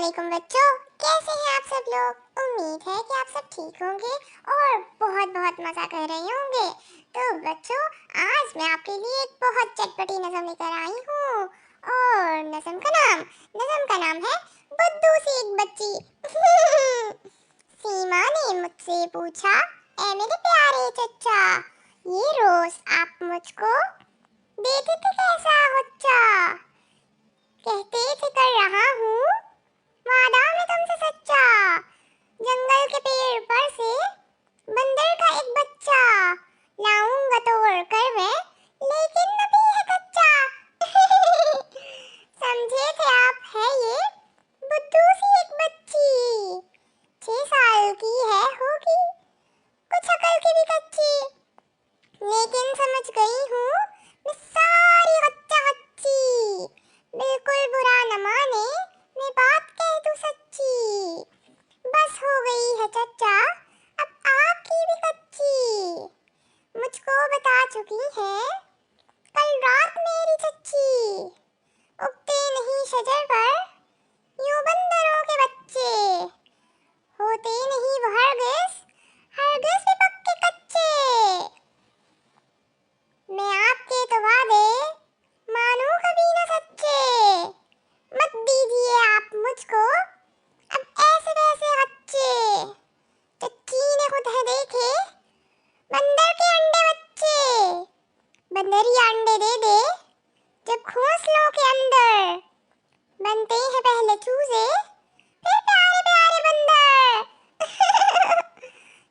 वालेकुम बच्चों, कैसे हैं आप सब लोग। उम्मीद है कि आप सब ठीक होंगे और बहुत बहुत मजा कर रहे होंगे। तो बच्चों, आज मैं आपके लिए एक बहुत चटपटी नज़म लेकर आई हूँ और नज़म का नाम है बुद्धू सी एक बच्ची। सीमा ने मुझसे पूछा, ऐ मेरे प्यारे चचा, ये रोज आप मुझको देते थे कैसा बच्चा। कहते थे कर रहा हूँ वादा मैं तुमसे सच्चा, जंगल के पेड़ पर से बंदर का एक बच्चा लाऊंगा तोड़ कर मैं, लेकिन अभी है कच्चा। समझे थे आप, है ये बुद्धू सी एक बच्ची, 6 साल की है होगी, कुछ अकल की भी कच्ची, लेकिन समझ गई हूँ मैं सारी कच्चा कच्ची, बिल्कुल बुरा न माने मैं बात कह दूं सच्ची, बस हो गई है चचा अब आपकी भी कच्ची, मुझको बता चुकी है कल रात मेरी चच्ची, उगते नहीं शजर पर यूं बंदरों के बच्चे, होते नहीं वो हरगिज़ भी पक्के कच्चे, मैं आपके तो वादे मानूं कभी न सच्चे, मत दीजिए आप मुझको अब ऐसे वैसे बच्चे, चच्ची ने खुद है देखे बंदर के अंडे बच्चे, बंदरिया अंडे दे दे जब घोंसलों के अंदर, बनते हैं पहले चूजे फिर प्यारे प्यारे बंदर।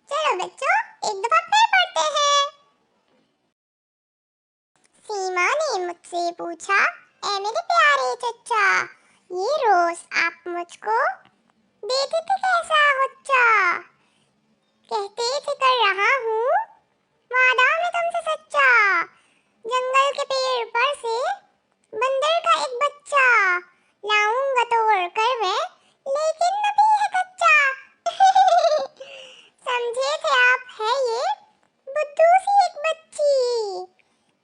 चलो बच्चों, एक दफा फिर पढ़ते हैं। सीमा ने मुझसे पूछा, ऐ मेरे प्यारे चचा, ये रोज आप मुझको देते थे कैसा बच्चा। कहते थे कर रहा हूँ वादा मैं तुमसे सच्चा, जंगल के पेड़ पर से बंदर का एक बच्चा लाऊंगा तोड़ कर मैं, लेकिन अभी है कच्चा। समझे थे आप, है ये बुद्धू सी एक बच्ची,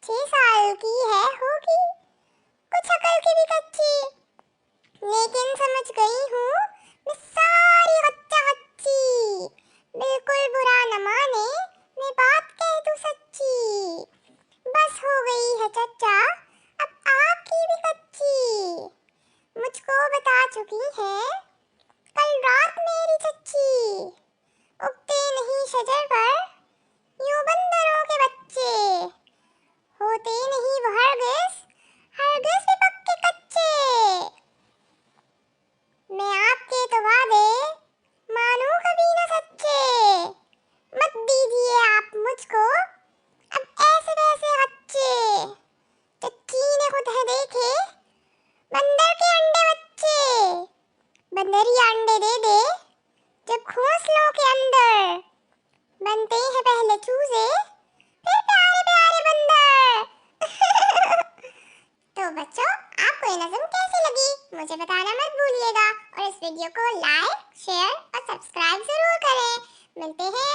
6 साल की है होगी, कुछ अकल की भी कच्ची, लेकिन समझ गई हूँ मैं सारी कच्चा कच्ची, बिल्कुल बुरा न माने मैं बात कह दूं सच्ची, बस हो गई है चचा अब आपकी भी कच्ची, मुझको बता चुकी है कल रात मेरी चच्ची, उगते नहीं शजर पर यूं बंदरों के बच्चे, होते नहीं वो हरगिज़ भी पक्के कच्चे, मैं आपके तो वादे मानूं कभी न सच्चे, मत दीजिए आप मुझको अब ऐसे वैसे बच्चे, चच्ची ने खुद है देखे बंदर के अंडे बच्चे, बंदरिया अंडे दे दे जब घोंसलों के अंदर, बनते हैं पहले चूजे फिर प्यारे प्यारे बंदर। तो बच्चों, आपको ये नज़म कैसी लगी मुझे बताना मत भूलिएगा और इस वीडियो को लाइक, शेयर और सब्सक्राइब जरूर करें। मिलते हैं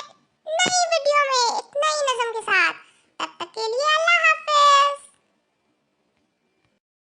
नई वीडियो में एक नई नज़म के साथ, तब तक के लिए अल्लाह हाफ़िज़।